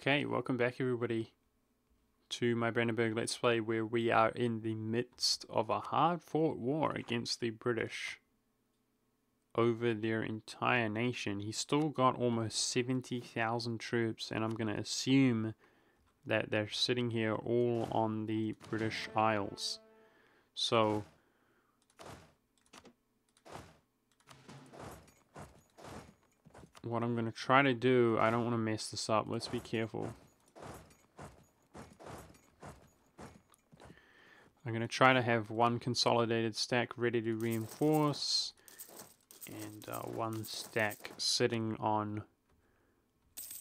Okay, welcome back everybody to my Brandenburg Let's Play, where we are in the midst of a hard-fought war against the British over their entire nation. He's still got almost 70,000 troops, and I'm going to assume that they're sitting here all on the British Isles. So what I'm going to try to do, I don't want to mess this up, let's be careful. I'm going to try to have one consolidated stack ready to reinforce, and one stack sitting on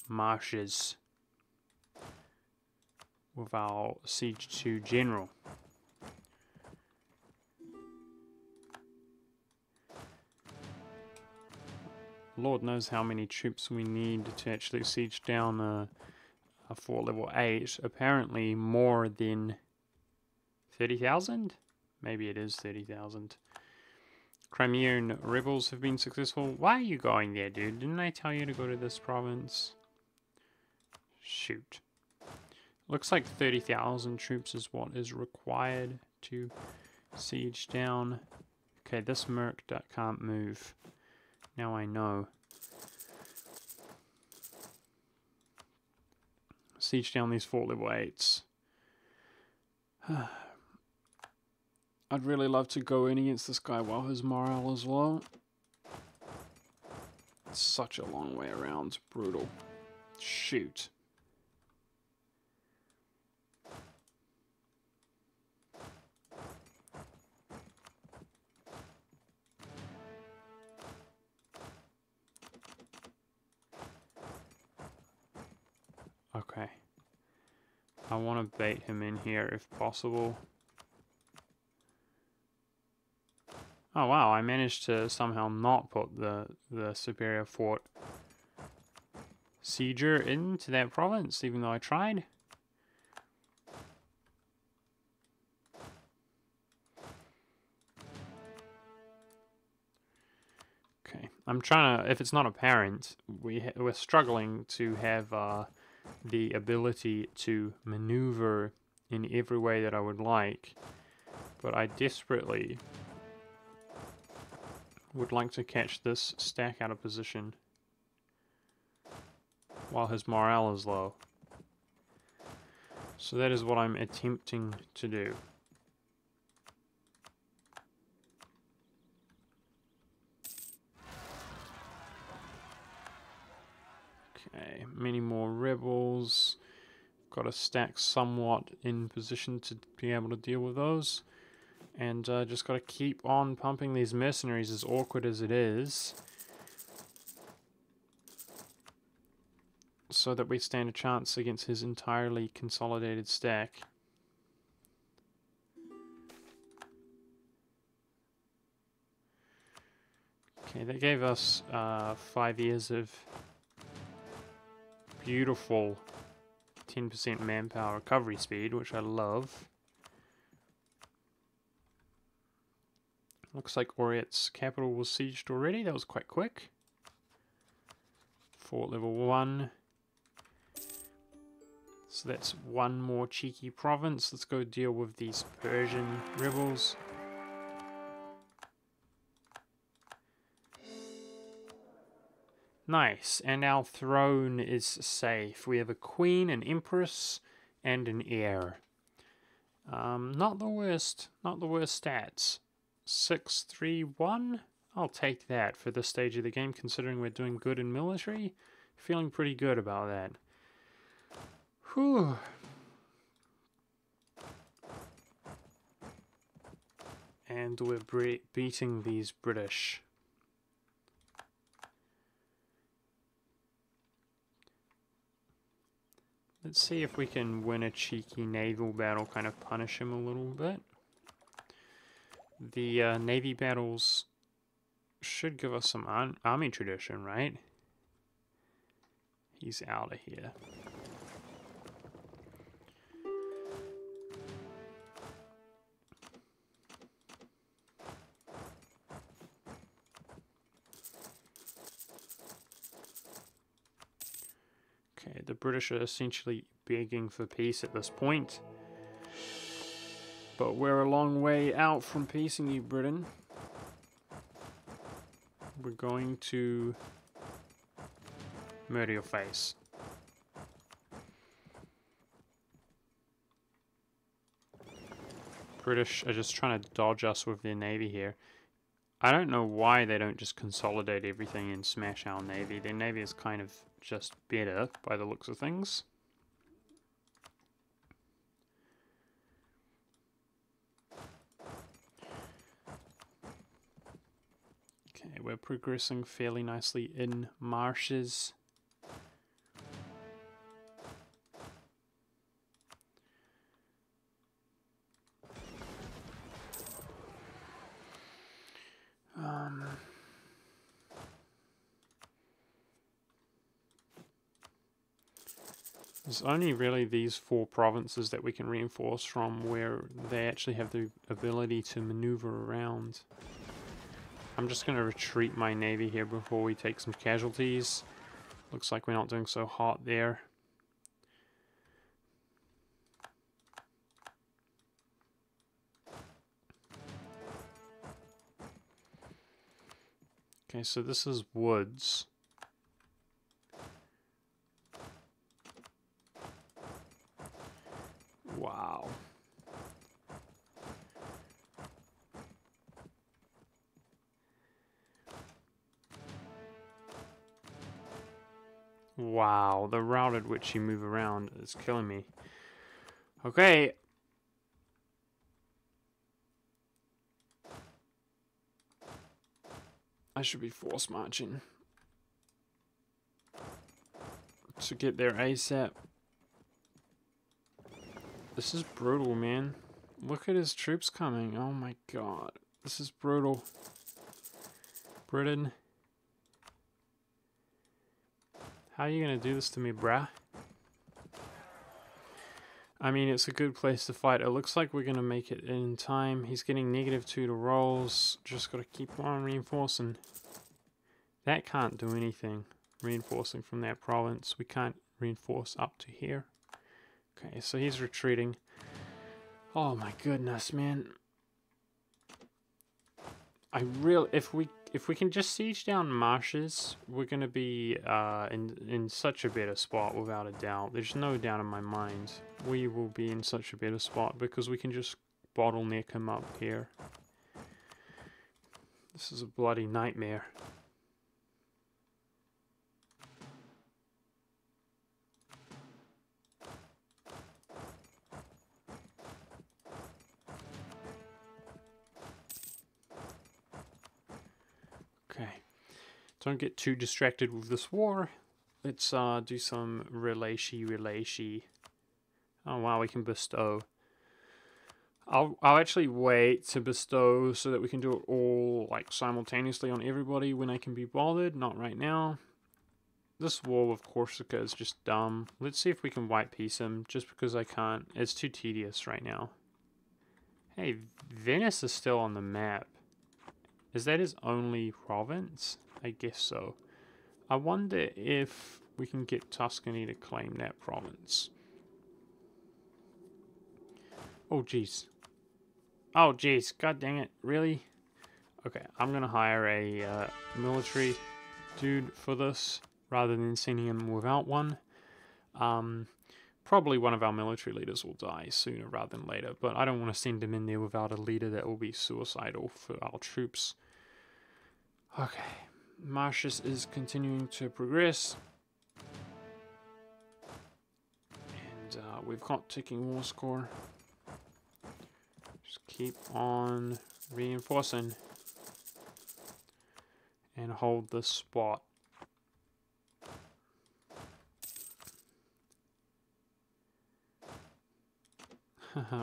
marshes with our Siege 2 General. Lord knows how many troops we need to actually siege down a fort level 8. Apparently more than 30,000? Maybe it is 30,000. Crimean rebels have been successful. Why are you going there, dude? Didn't I tell you to go to this province? Shoot. Looks like 30,000 troops is what is required to siege down. Okay, this merc can't move. Now I know. Siege down these fort level 8s. I'd really love to go in against this guy while his morale is low. It's such a long way around. Brutal. Shoot. Okay. I want to bait him in here if possible. Oh wow, I managed to somehow not put the superior fort sieger into that province, even though I tried. Okay, I'm trying to, if it's not apparent, we're struggling to have the ability to maneuver in every way that I would like, but I desperately would like to catch this stack out of position while his morale is low. So that is what I'm attempting to do. Okay, many more rebels. Got a stack somewhat in position to be able to deal with those. And just got to keep on pumping these mercenaries, as awkward as it is, so that we stand a chance against his entirely consolidated stack. Okay, that gave us 5 years of beautiful 10% manpower recovery speed, which I love. Looks like Oriet's capital was sieged already. That was quite quick. Fort level 1. So that's one more cheeky province. Let's go deal with these Persian rebels. Nice, and our throne is safe. We have a queen, an empress, and an heir. Not the worst stats. 631? I'll take that for this stage of the game, considering we're doing good in military. Feeling pretty good about that. Whew. And we're beating these British. Let's see if we can win a cheeky naval battle, kind of punish him a little bit. The navy battles should give us some army tradition, right? He's out of here. Okay, the British are essentially begging for peace at this point. But we're a long way out from peacing you, Britain. We're going to murder your face. British are just trying to dodge us with their navy here. I don't know why they don't just consolidate everything and smash our navy. Their navy is kind of just better by the looks of things. Okay, we're progressing fairly nicely in marshes. There's only really these 4 provinces that we can reinforce from where they actually have the ability to maneuver around. I'm just going to retreat my navy here before we take some casualties. Looks like we're not doing so hot there. Okay, so this is woods. Wow. Wow, the route at which you move around is killing me. Okay. I should be force marching to get there ASAP. This is brutal, man. Look at his troops coming. Oh my god. This is brutal. Britain. How are you gonna do this to me, bruh? I mean, it's a good place to fight. It looks like we're gonna make it in time. He's getting -2 to rolls. Just gotta keep on reinforcing. That can't do anything. Reinforcing from that province. We can't reinforce up to here. Okay, so he's retreating. Oh my goodness, man. If we can just siege down marshes, we're gonna be in such a better spot without a doubt. There's no doubt in my mind. We will be in such a better spot because we can just bottleneck him up here. This is a bloody nightmare. Okay, don't get too distracted with this war. Let's do some relay-she. Oh wow, we can bestow. I'll actually wait to bestow so that we can do it all like simultaneously on everybody when I can be bothered. Not right now. This war with Corsica is just dumb. Let's see if we can white peace him, just because I can't. It's too tedious right now. Hey, Venice is still on the map. Is that his only province? I guess so. I wonder if we can get Tuscany to claim that province. Oh, jeez. Oh, jeez. God dang it. Really? Okay, I'm going to hire a military dude for this, rather than sending him without one. Probably one of our military leaders will die sooner rather than later, but I don't want to send him in there without a leader. That will be suicidal for our troops. Okay, Martius is continuing to progress. And we've got ticking war score. Just keep on reinforcing. And hold this spot.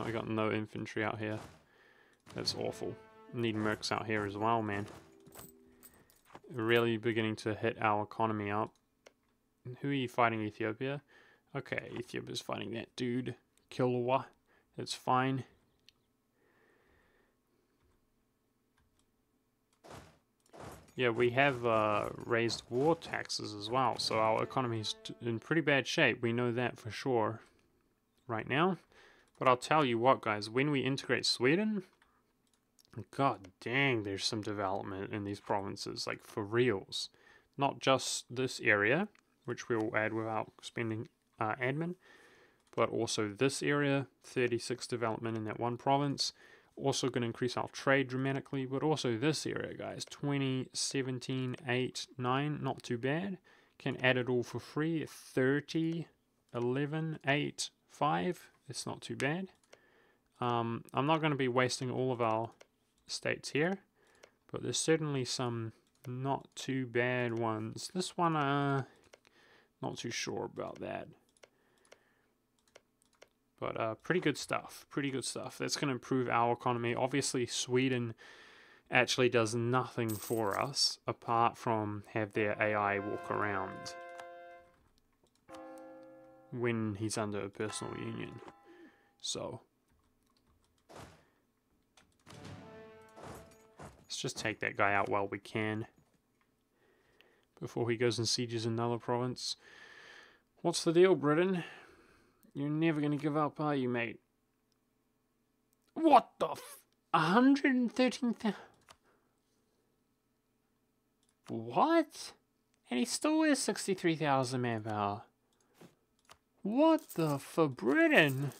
We got no infantry out here. That's awful. Need mercs out here as well, man. Really beginning to hit our economy up. Who are you fighting? Ethiopia? Okay, Ethiopia's fighting that dude. Kilwa. That's fine. Yeah, we have raised war taxes as well, so our economy is in pretty bad shape. We know that for sure right now. But I'll tell you what, guys, when we integrate Sweden, god dang, there's some development in these provinces, like for reals. Not just this area, which we'll add without spending admin, but also this area, 36 development in that one province. Also going to increase our trade dramatically, but also this area, guys, 20, 17, 8, 9, not too bad. Can add it all for free, 30, 11, 8, 5, it's not too bad. I'm not going to be wasting all of our states here, but there's certainly some not too bad ones. This one, not too sure about that. But pretty good stuff. Pretty good stuff. That's going to improve our economy. Obviously, Sweden actually does nothing for us apart from have their AI walk around when he's under a personal union. So let's just take that guy out while we can before he goes and sieges another province. What's the deal, Britain? You're never going to give up, are you, mate? What the 113,000? What? And he still is 63,000 manpower. What the for Britain?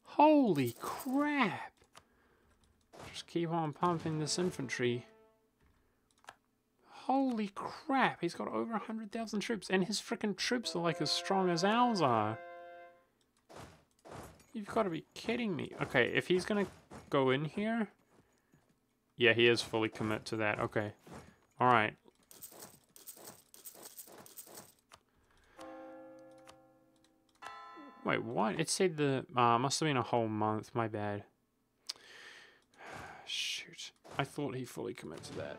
Holy crap. Just keep on pumping this infantry. Holy crap, he's got over 100,000 troops, and his freaking troops are like as strong as ours are. You've got to be kidding me. Okay, if he's going to go in here... Yeah, he is fully commit to that. Okay. Alright. Wait, what? It said the... must have been a whole month. My bad. Shoot. I thought he fully committed to that.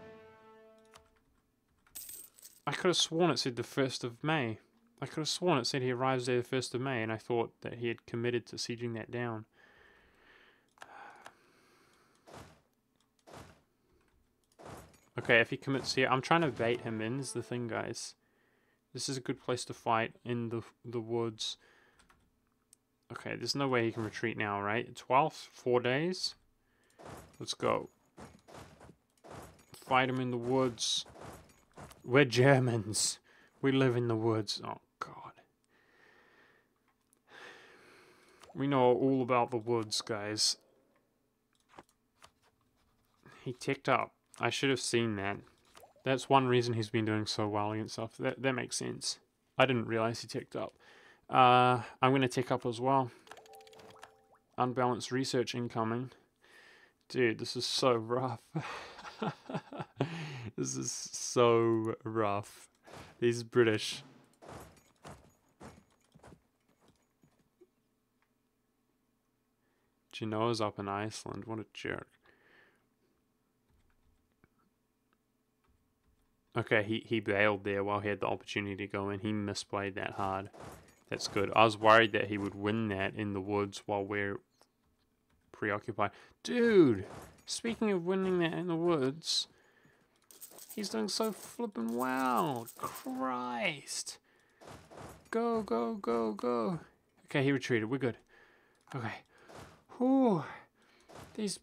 I could have sworn it said the 1st of May. I could have sworn it said he arrives there the 1st of May, and I thought that he had committed to sieging that down. Okay, if he commits here, I'm trying to bait him in, is the thing, guys. This is a good place to fight, in the woods. Okay, there's no way he can retreat now, right? 12th, 4 days. Let's go. Fight him in the woods. We're Germans. We live in the woods. Oh, God. We know all about the woods, guys. He ticked up. I should have seen that. That's one reason he's been doing so well against stuff. That makes sense. I didn't realize he ticked up. I'm going to tick up as well. Unbalanced research incoming. Dude, this is so rough. This is so rough. These British. Genoa's up in Iceland. What a jerk. Okay, he bailed there while he had the opportunity to go in. He misplayed that hard. That's good. I was worried that he would win that in the woods while we're preoccupied. Dude! Speaking of winning that in the woods, he's doing so flippin' well. Christ. Go, go, go, go. Okay, he retreated. We're good. Okay. Whew. These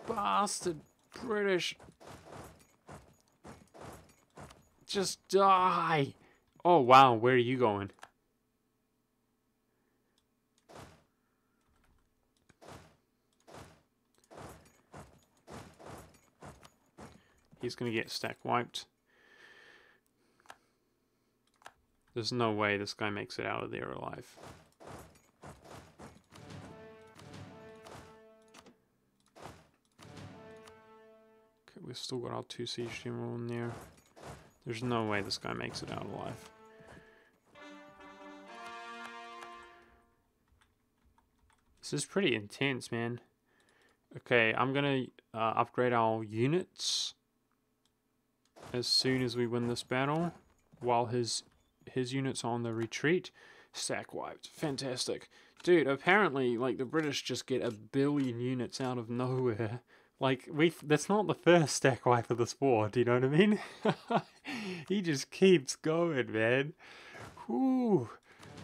bastard British. Just die. Oh, wow. Where are you going? He's going to get stack wiped. There's no way this guy makes it out of there alive. Okay, we've still got our 2 siege general in there. There's no way this guy makes it out alive. This is pretty intense, man. Okay, I'm going to upgrade our units as soon as we win this battle, while his units are on the retreat. Stack wiped. Fantastic. Dude, apparently, like, the British just get 1 billion units out of nowhere Like, that's not the first stack wipe of this war, do you know what I mean? He just keeps going, man. Whew.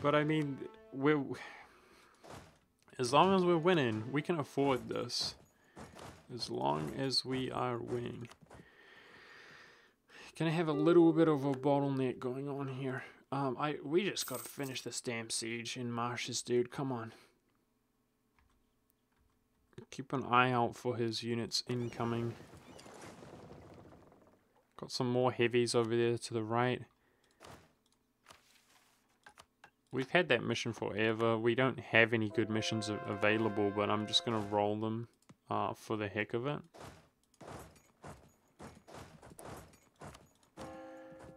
But I mean, as long as we're winning, we can afford this. As long as we are winning. Gonna have a little bit of a bottleneck going on here. We just gotta finish this damn siege in marshes, dude. Come on. Keep an eye out for his units incoming. Got some more heavies over there to the right. We've had that mission forever. We don't have any good missions available, but I'm just gonna roll them for the heck of it.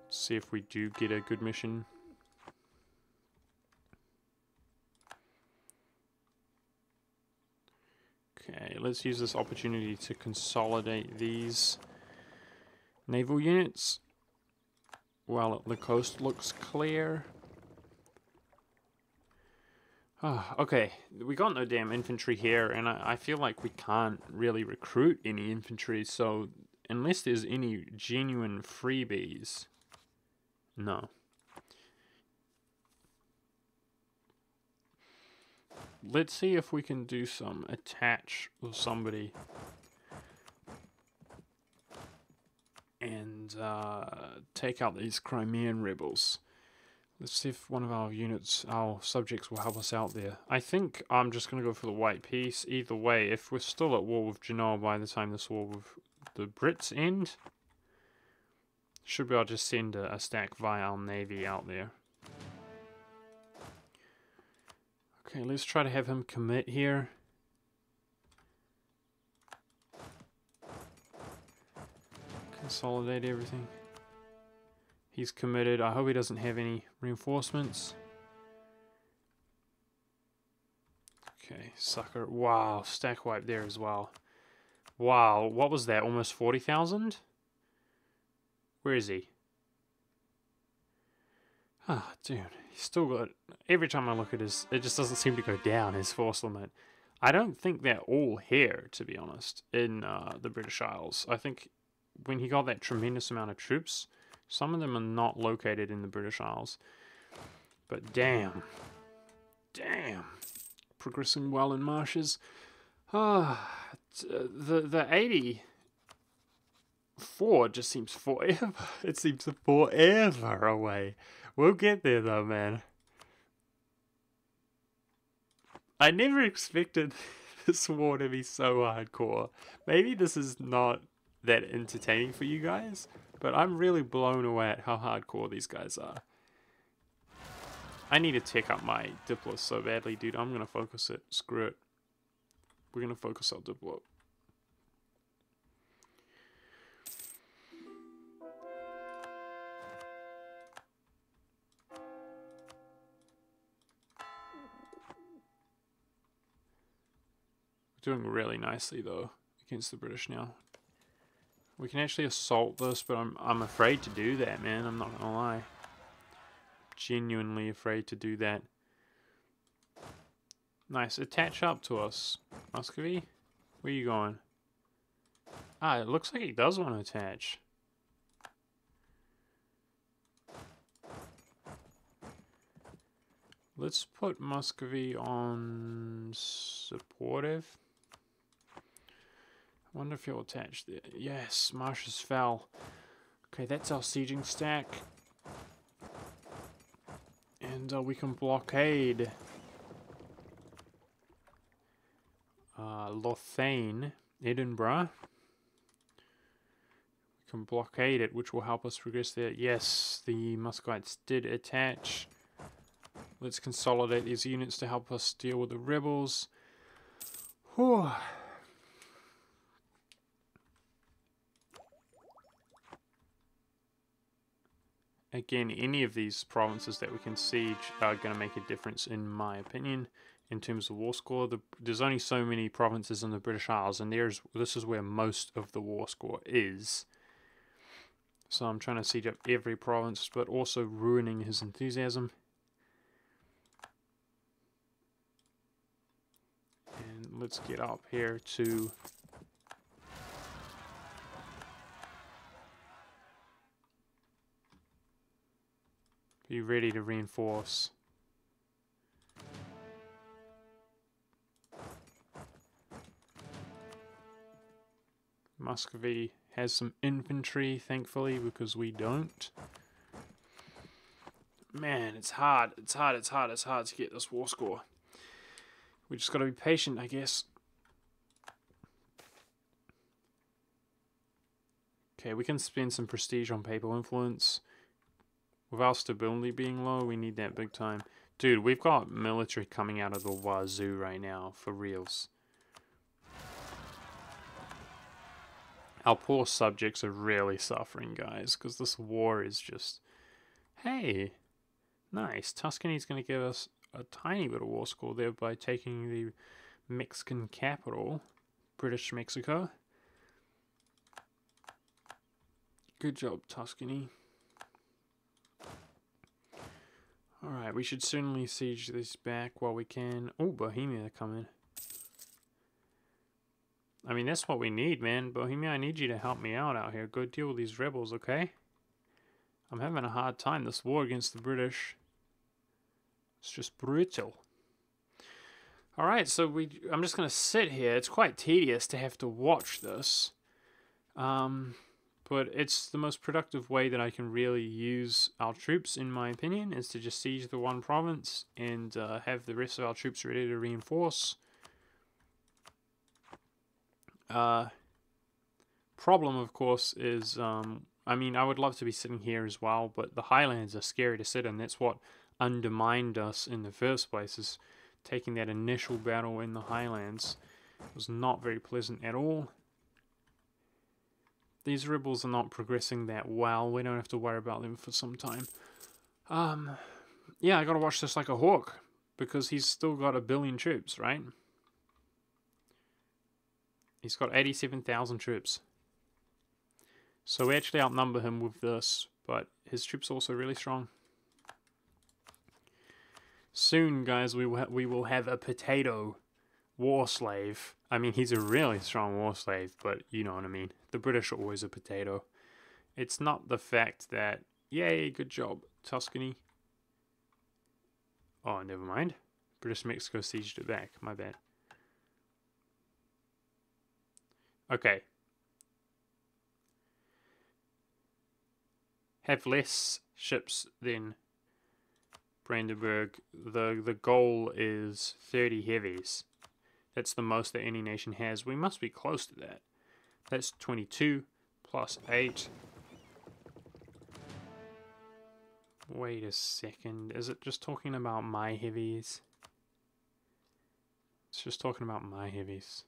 See if we do get a good mission. Okay, let's use this opportunity to consolidate these naval units while the coast looks clear. Okay, we got no damn infantry here, and I feel like we can't really recruit any infantry, so unless there's any genuine freebies, no. Let's see if we can do some attach with somebody and take out these Crimean rebels. Let's see if one of our units, our subjects, will help us out there. I think I'm just going to go for the white peace. Either way, if we're still at war with Genoa by the time this war with the Brits end, should be able to just send a stack via our navy out there. Okay, let's try to have him commit here. Consolidate everything. He's committed. I hope he doesn't have any reinforcements. Okay, sucker. Wow, stack wipe there as well. Wow, what was that? Almost 40,000? Where is he? Ah, dude. He's still got... Every time I look at his... It just doesn't seem to go down, his force limit. I don't think they're all here, to be honest, in the British Isles. I think when he got that tremendous amount of troops... Some of them are not located in the British Isles. But damn. Damn. Progressing well in marshes. The 84 just seems forever. It seems forever away. We'll get there though, man. I never expected this war to be so hardcore. Maybe this is not that entertaining for you guys. But I'm really blown away at how hardcore these guys are. I need to tech up my Diplo so badly, dude. I'm going to focus it. Screw it. We're going to focus our Diplo. We're doing really nicely, though, against the British now. We can actually assault this, but I'm afraid to do that, man. I'm not gonna lie. Genuinely afraid to do that. Nice. Attach up to us, Muscovy. Where are you going? Ah, it looks like he does want to attach. Let's put Muscovy on supportive. I wonder if he'll attach there. Yes, marshes fell. Okay, that's our sieging stack. And we can blockade Lothane, Edinburgh. We can blockade it, which will help us progress there. Yes, the Muscovites did attach. Let's consolidate these units to help us deal with the rebels. Whew. Again, any of these provinces that we can siege are going to make a difference, in my opinion, in terms of war score. There's only so many provinces in the British Isles, and this is where most of the war score is. So I'm trying to siege up every province, but also ruining his enthusiasm. And let's get up here to Be ready to reinforce. Muscovy has some infantry, thankfully, because we don't. Man, it's hard. It's hard to get this war score. We just gotta be patient, I guess. Okay, we can spend some prestige on papal influence. With our stability being low, we need that big time. Dude, we've got military coming out of the wazoo right now, for reals. Our poor subjects are really suffering, guys, because this war is just... Hey, nice. Tuscany's going to give us a tiny bit of war score there by taking the Mexican capital, British Mexico. Good job, Tuscany. Alright, we should certainly siege this back while we can. Oh, Bohemia coming. I mean, that's what we need, man. Bohemia, I need you to help me out here. Go deal with these rebels, okay? I'm having a hard time. This war against the British. It's just brutal. Alright, so I'm just going to sit here. It's quite tedious to have to watch this. But it's the most productive way that I can really use our troops, in my opinion, is to just siege the one province and have the rest of our troops ready to reinforce. Problem, of course, is, I mean, I would love to be sitting here as well, but the highlands are scary to sit in. That's what undermined us in the first place, is taking that initial battle in the highlands. It was not very pleasant at all. These rebels are not progressing that well. We don't have to worry about them for some time. Yeah, I gotta watch this like a hawk, because he's still got 1 billion troops, right? He's got 87,000 troops. So we actually outnumber him with this, but his troops are also really strong. Soon, guys, we will have a potato war slave. I mean, he's a really strong war slave, but you know what I mean. The British are always a potato. It's not the fact that... Yay, good job, Tuscany. Oh, never mind. British Mexico sieged it back. My bad. Okay. Have less ships than Brandenburg. The goal is 30 heavies. That's the most that any nation has. We must be close to that. That's 22 plus 8. Wait a second. Is it just talking about my heavies? It's just talking about my heavies.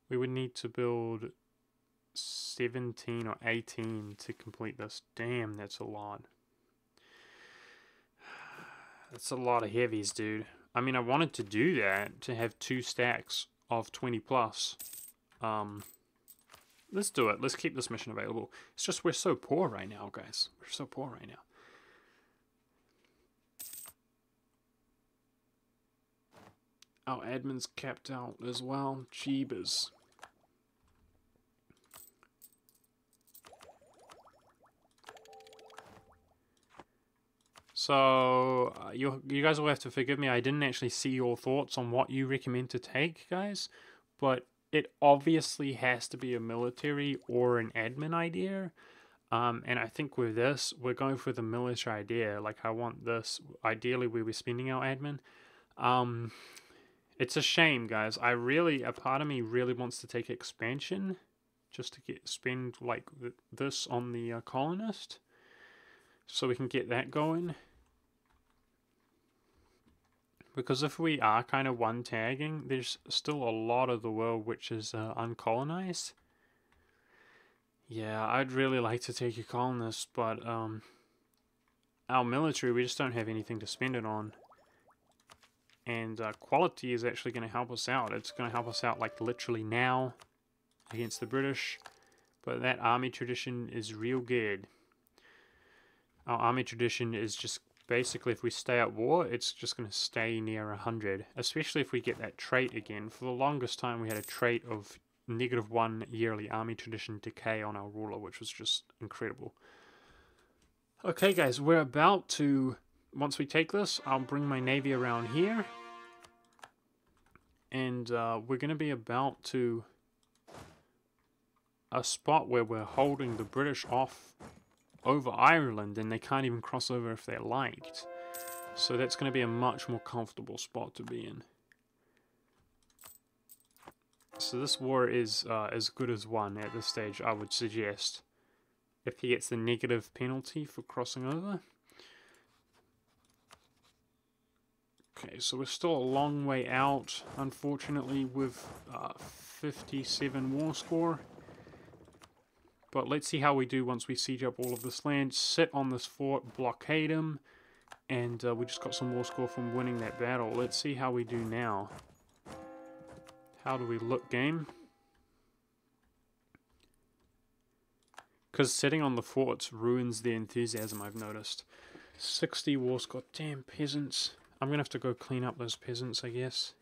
We would need to build 17 or 18 to complete this. Damn, that's a lot. That's a lot of heavies, dude. I mean, I wanted to do that, to have 2 stacks of 20 plus. Let's do it. Let's keep this mission available. It's just we're so poor right now, guys. We're so poor right now. Our admin's capped out as well. Jeebus. So, you guys will have to forgive me. I didn't actually see your thoughts on what you recommend to take, guys. But it obviously has to be a military or an admin idea. And I think with this, we're going for the military idea. Like, I want this, ideally, where we're spending our admin. It's a shame, guys. A part of me really wants to take expansion. Just to spend, like, this on the colonist. So we can get that going. Because if we are kind of one-tagging, there's still a lot of the world which is uncolonized. Yeah, I'd really like to take a colonist, but our military, we just don't have anything to spend it on. And quality is actually going to help us out. It's going to help us out like literally now against the British. But that army tradition is real good. Our army tradition is just basically, if we stay at war, it's just going to stay near 100. Especially if we get that trait again. For the longest time, we had a trait of -1 yearly army tradition decay on our ruler, which was just incredible. Okay guys, we're about to, once we take this, I'll bring my navy around here. And we're going to be about to a spot where we're holding the British off over Ireland, and they can't even cross over if they're liked. So that's going to be a much more comfortable spot to be in. So this war is as good as won at this stage, I would suggest. If he gets the negative penalty for crossing over. Okay, so we're still a long way out, unfortunately, with 57 war score. But let's see how we do once we siege up all of this land. Sit on this fort, blockade him, and we just got some war score from winning that battle. Let's see how we do now. How do we look, game? Because sitting on the forts ruins the enthusiasm, I've noticed. 60 war score. Damn, peasants. I'm going to have to go clean up those peasants, I guess.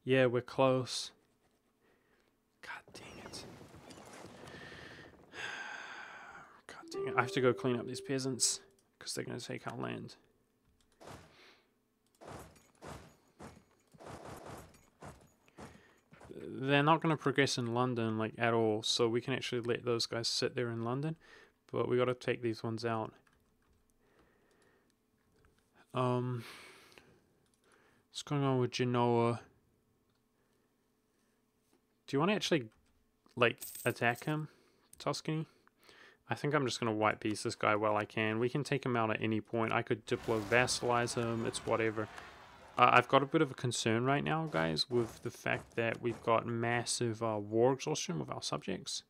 Yeah, we're close. God dang it. God dang it. I have to go clean up these peasants. Because they're going to take our land. They're not going to progress in London, like, at all. So we can actually let those guys sit there in London. But we got to take these ones out. What's going on with Genoa? Do you want to actually, like, attack him, Tuscany? I think I'm just going to white piece this guy while I can. We can take him out at any point. I could diplo-vassalize him. It's whatever. I've got a bit of a concern right now, guys, with the fact that we've got massive war exhaustion with our subjects.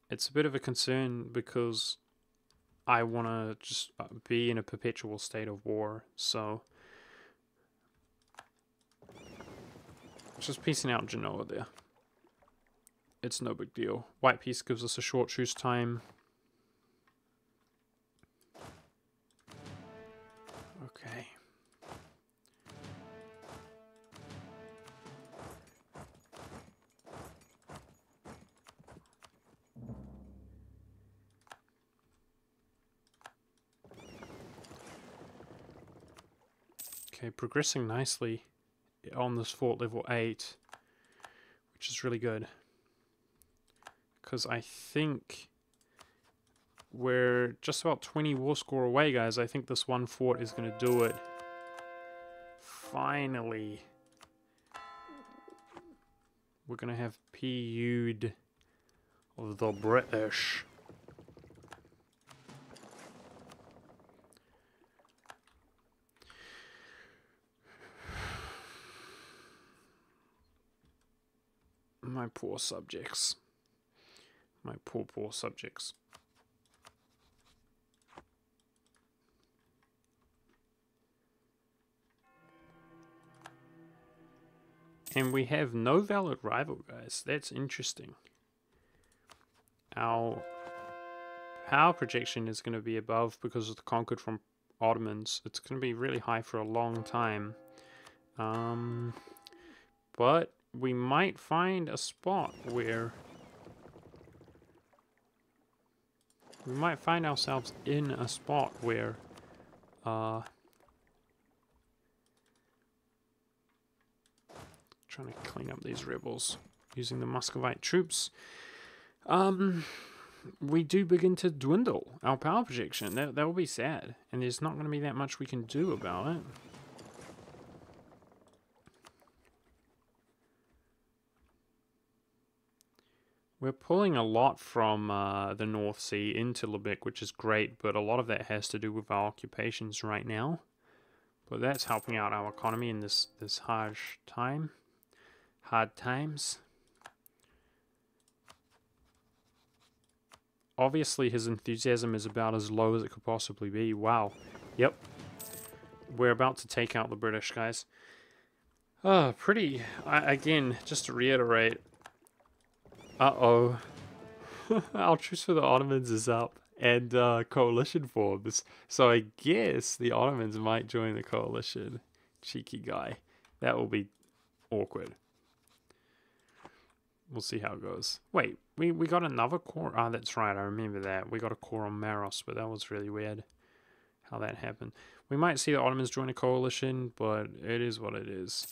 It's a bit of a concern because I want to just be in a perpetual state of war, so just piecing out Genoa there. It's no big deal. White piece gives us a short truce time. Okay. Okay, progressing nicely on this fort level 8, which is really good. Because I think we're just about 20 war score away, guys. I think this one fort is going to do it. Finally. We're going to have PU'd of the British. My poor subjects. My poor subjects. And we have no valid rival, guys. That's interesting. Our power projection is going to be above because of the conquered from Ottomans. It's going to be really high for a long time. But we might find a spot where we might find ourselves in a spot where trying to clean up these rebels using the Muscovite troops. We do begin to dwindle our power projection. That will be sad, and there's not going to be that much we can do about it. We're pulling a lot from the North Sea into Lubeck, which is great, but a lot of that has to do with our occupations right now. But that's helping out our economy in this hard times. Obviously, his enthusiasm is about as low as it could possibly be. Wow. Yep. We're about to take out the British, guys. Pretty... again, just to reiterate... Uh-oh. Our truce for the Ottomans is up. And coalition forms. So I guess the Ottomans might join the coalition. Cheeky guy. That will be awkward. We'll see how it goes. Wait, we got another core. Ah, that's right. I remember that. We got a core on Maros, but that was really weird how that happened. We might see the Ottomans join a coalition, but it is what it is.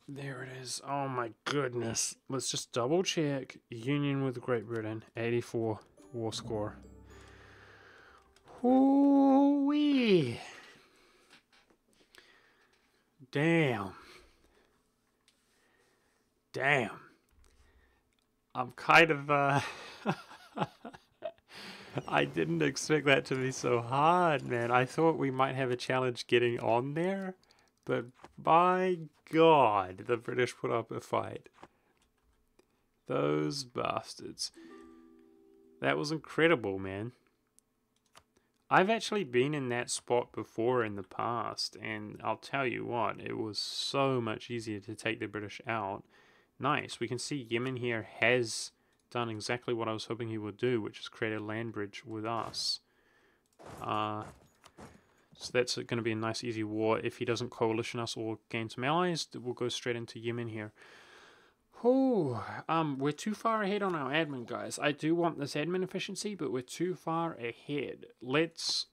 There it is. Oh my goodness. Let's just double check. Union with Great Britain. 84 war score. Hoo-wee. Damn. Damn. I'm kind of, I didn't expect that to be so hard, man. I thought we might have a challenge getting on there, but by God, the British put up a fight. Those bastards. That was incredible, man. I've actually been in that spot before in the past, and I'll tell you what, it was so much easier to take the British out. Nice. We can see Yemen here has done exactly what I was hoping he would do, which is create a land bridge with us. So that's going to be a nice easy war. If he doesn't coalition us or gain some allies, we'll go straight into Yemen here. Oh, we're too far ahead on our admin, guys. I do want this admin efficiency, but we're too far ahead. Let's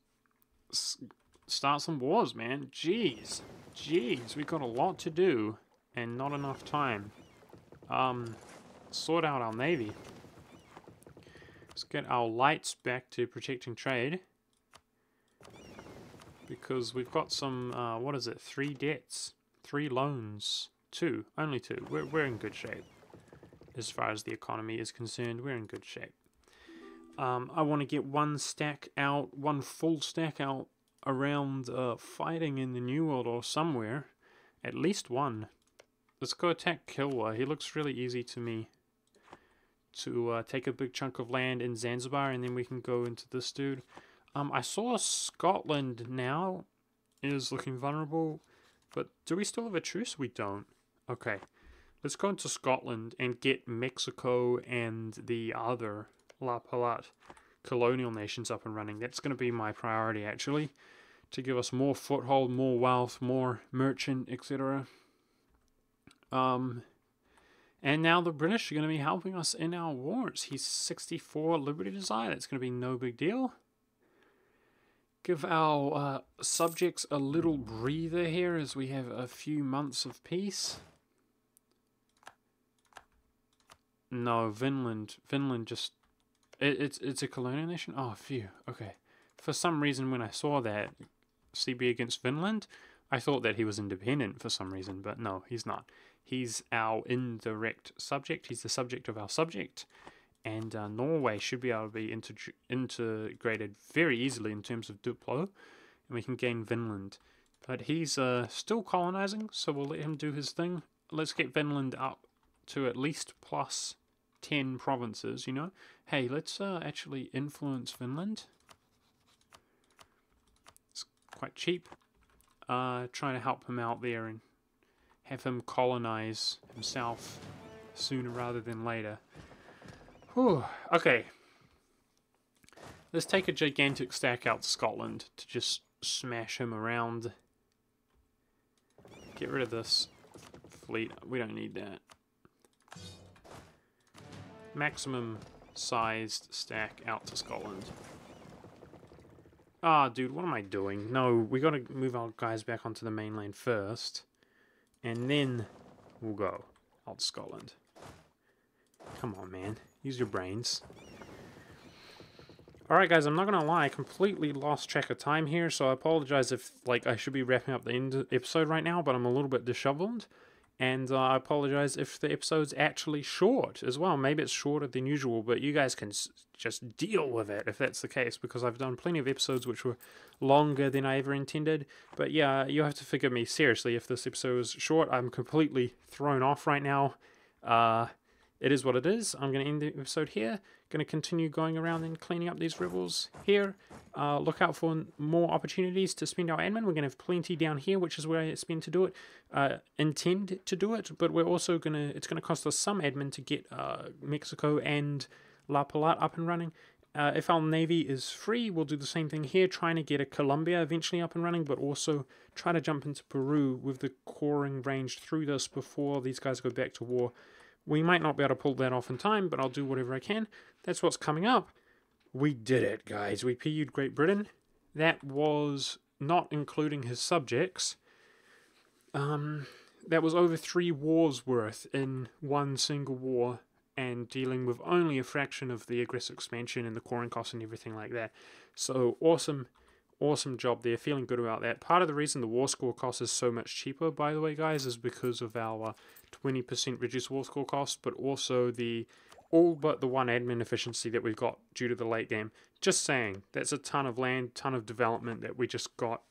start some wars, man. Jeez, we got a lot to do and not enough time. Sort out our navy. Let's get our lights back to protecting trade. Because we've got some, what is it, 3 debts, 3 loans, 2, only 2. We're in good shape. As far as the economy is concerned, we're in good shape. I want to get one full stack out around fighting in the New World or somewhere. At least one. Let's go attack Kilwa. He looks really easy to me. To take a big chunk of land in Zanzibar, and then we can go into this dude. I saw Scotland now is looking vulnerable, but do we still have a truce? We don't. Okay, let's go into Scotland and get Mexico and the other La Palat colonial nations up and running. That's going to be my priority, actually, to give us more foothold, more wealth, more merchant, etc. And now the British are going to be helping us in our wars. He's 64 Liberty Desire. That's going to be no big deal. Give our subjects a little breather here as we have a few months of peace. No, Finland just... It's a colonial nation? Oh, phew. Okay. For some reason when I saw that, CB against Finland, I thought that he was independent for some reason, but no, he's not. He's our indirect subject. He's the subject of our subject. And Norway should be able to be integrated very easily in terms of Duplo. And we can gain Finland. But he's still colonizing, so we'll let him do his thing. Let's get Finland up to at least plus 10 provinces, you know. Hey, let's actually influence Finland. It's quite cheap. Trying to help him out there and have him colonize himself sooner rather than later. Whew, okay. Let's take a gigantic stack out to Scotland to just smash him around. Get rid of this fleet. We don't need that. Maximum sized stack out to Scotland. Ah, dude, what am I doing? No, we gotta move our guys back onto the mainland first. And then we'll go out to Scotland. Come on, man. Use your brains. Alright, guys, I'm not gonna lie. I completely lost track of time here, so I apologize if, like, I should be wrapping up the end of the episode right now, but I'm a little bit disheveled. And I apologize if the episode's actually short as well. Maybe it's shorter than usual, but you guys can just deal with it if that's the case, because I've done plenty of episodes which were longer than I ever intended. But yeah, you have to forgive me seriously if this episode is short. I'm completely thrown off right now. It is what it is. I'm going to end the episode here. Going to continue going around and cleaning up these rebels here. Look out for more opportunities to spend our admin. We're going to have plenty down here, which is where I spend to do it. Intend to do it, but we're also going to... It's going to cost us some admin to get Mexico and La Palat up and running. If our navy is free, we'll do the same thing here, trying to get a Colombia eventually up and running, but also try to jump into Peru with the coring range through this before these guys go back to war. We might not be able to pull that off in time, but I'll do whatever I can. That's what's coming up. We did it, guys. We PU'd Great Britain. That was not including his subjects. That was over 3 wars worth in one single war, and dealing with only a fraction of the aggressive expansion and the coring costs and everything like that. So awesome job there. Feeling good about that. Part of the reason the war score cost is so much cheaper, by the way, guys, is because of our 20% reduced war score cost, but also the all but the one admin efficiency that we've got due to the late game. Just saying, that's a ton of land, ton of development that we just got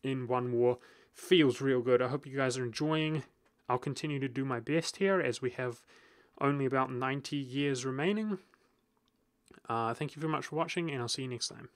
in one war. Feels real good. I hope you guys are enjoying. I'll continue to do my best here as we have only about 90 years remaining. Thank you very much for watching, and I'll see you next time.